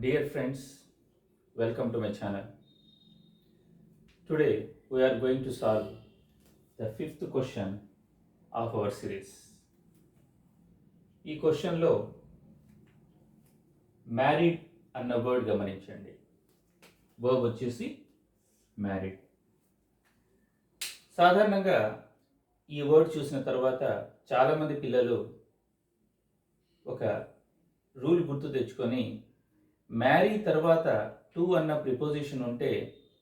Dear friends, welcome to my channel. Today we are going to solve the fifth question of our series. ఈ క్వశ్చన్లో married అన్న word గమనించండి. Verb వచ్చేసి married. సాధారణంగా ఈ word చూసిన తర్వాత చాలామంది పిల్లలు ఒక రూల్ గుర్తు తెచ్చుకొని మ్యారీ తర్వాత టు అన్న ప్రిపోజిషన్ ఉంటే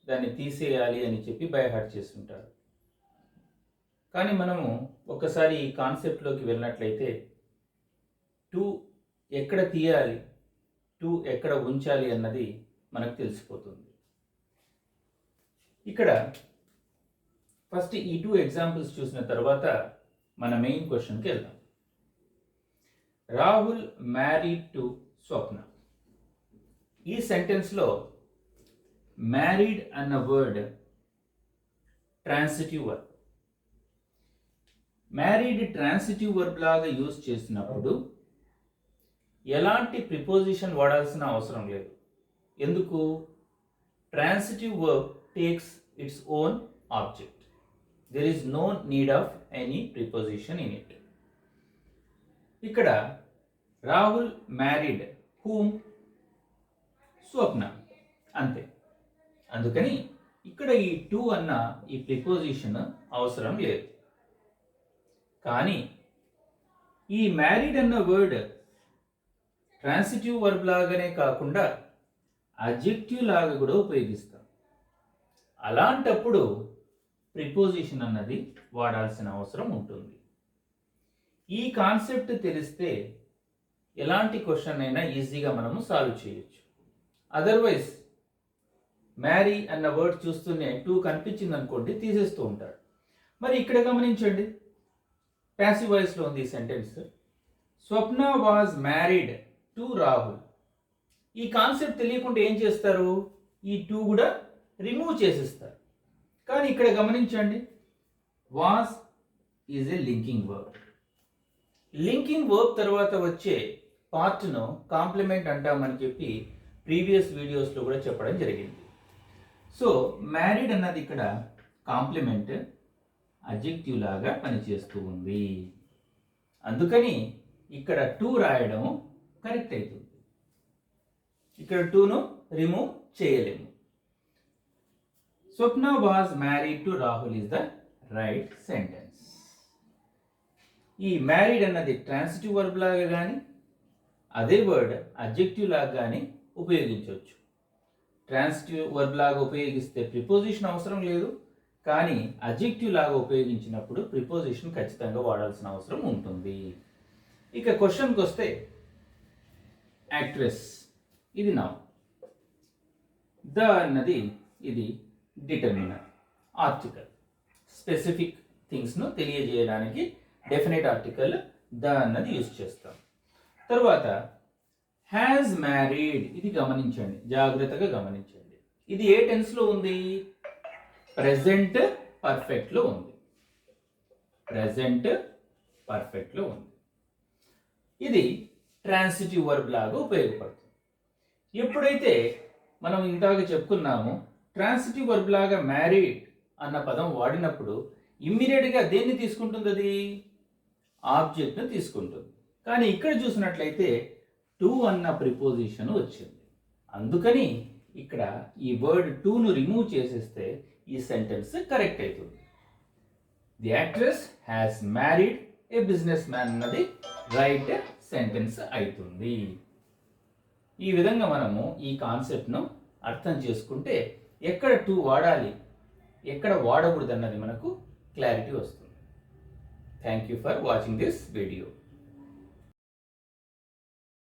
దాన్ని తీసేయాలి అని చెప్పి బై హార్ట్ చేస్తుంటారు. కానీ మనము ఒకసారి ఈ కాన్సెప్ట్లోకి వెళ్ళినట్లయితే టు ఎక్కడ తీయాలి, టు ఎక్కడ ఉంచాలి అన్నది మనకు తెలిసిపోతుంది. ఇక్కడ ఫస్ట్ ఈ టూ ఎగ్జాంపుల్స్ చూసిన తర్వాత మన మెయిన్ క్వశ్చన్కి వెళ్దాం. Rahul married to Swapna. ఈ సెంటెన్స్లో మ్యారీడ్ అన్న word transitive verb. Married transitive verb లాగా యూజ్ చేసినప్పుడు ఎలాంటి ప్రిపోజిషన్ వాడాల్సిన అవసరం లేదు. ఎందుకు? Transitive verb takes its own object. There is no need of any preposition in it. ఇక్కడ రాహుల్ మ్యారీడ్ హూమ్? స్వప్న, అంతే. అందుకని ఇక్కడ ఈ టు అన్న ఈ ప్రిపోజిషన్ అవసరం లేదు. కానీ ఈ మ్యారీడ్ అన్న వర్డ్ ట్రాన్సిటివ్ వర్బ్ లాగానే కాకుండా అడ్జెక్టివ్ లాగా కూడా ఉపయోగిస్తాం. అలాంటప్పుడు ప్రిపోజిషన్ అన్నది వాడాల్సిన అవసరం ఉంటుంది. ఈ కాన్సెప్ట్ తెలిస్తే ఎలాంటి క్వశ్చన్ అయినా ఈజీగా మనము సాల్వ్ చేయొచ్చు. అదర్వైజ్ మ్యారీ అన్న వర్డ్ చూస్తూనే టూ కనిపించింది అనుకోండి, తీసేస్తూ ఉంటాడు. మరి ఇక్కడ గమనించండి, ప్యాసివ్ వాయిస్లో ఉంది ఈ sentence. Swapna was married to Rahul. ఈ కాన్సెప్ట్ తెలియకుండా ఏం చేస్తారు? ఈ టూ కూడా రిమూవ్ చేసేస్తారు. కానీ ఇక్కడ గమనించండి, was is a linking verb. Linking verb తర్వాత వచ్చే పార్ట్ను కాంప్లిమెంట్ అంటామని చెప్పి ప్రీవియస్ వీడియోస్లో కూడా చెప్పడం జరిగింది. సో మ్యారీడ్ అన్నది ఇక్కడ కాంప్లిమెంట్ అడ్జెక్టివ్ లాగా పనిచేస్తూ ఉంది. అందుకని ఇక్కడ టు రాయడం కరెక్ట్ అవుతుంది. ఇక్కడ టూను రిమూవ్ చేయలేము. Swapna was married to Rahul is the right sentence. ఈ మ్యారీడ్ అన్నది ట్రాన్సిటివ్ వర్బ్ లాగా కానీ అదే వర్డ్ అడ్జెక్టివ్ లాగా కానీ ఉపయోగించవచ్చు. ట్రాన్సిటివ్ వర్బ్ లాగా ఉపయోగిస్తే ప్రిపోజిషన్ అవసరం లేదు. కానీ అడ్జెక్టివ్ లాగా ఉపయోగించినప్పుడు ప్రిపోజిషన్ ఖచ్చితంగా వాడాల్సిన అవసరం ఉంటుంది. ఇక క్వశ్చన్కి వస్తే, యాక్ట్రెస్ ఇది నౌన్, ద అన్నది ఇది డిటర్మినర్, ఆర్టికల్. స్పెసిఫిక్ థింగ్స్ను తెలియజేయడానికి డెఫినెట్ ఆర్టికల్ ద అన్నది యూజ్ చేస్తాం. తర్వాత హ్యాజ్ మ్యారీడ్, ఇది గమనించండి, జాగ్రత్తగా గమనించండి. ఇది ఏ టెన్స్లో ఉంది? ప్రెజెంట్ పర్ఫెక్ట్లో ఉంది. ప్రెజెంట్ పర్ఫెక్ట్లో ఉంది. ఇది ట్రాన్సిటివ్ వర్బ్ లాగా ఉపయోగపడుతుంది. ఎప్పుడైతే మనం ఇందాక చెప్పుకున్నాము ట్రాన్సిటివ్ వర్బ్ లాగా మ్యారీడ్ అన్న పదం వాడినప్పుడు ఇమ్మీడియట్గా దేన్ని తీసుకుంటుంది? అది ఆబ్జెక్ట్ను తీసుకుంటుంది. కానీ ఇక్కడ చూసినట్లయితే టు అన్న ప్రిపోజిషన్ వచ్చింది. అందుకని ఇక్కడ ఈ వర్డ్ టూను రిమూవ్ చేసేస్తే ఈ సెంటెన్స్ కరెక్ట్ అవుతుంది. The actress has married A business man అన్నది రైట్ సెంటెన్స్ అవుతుంది. ఈ విధంగా మనము ఈ కాన్సెప్ట్ను అర్థం చేసుకుంటే ఎక్కడ టు వాడాలి, ఎక్కడ వాడకూడదు అన్నది మనకు క్లారిటీ వస్తుంది. Thank you for watching this video.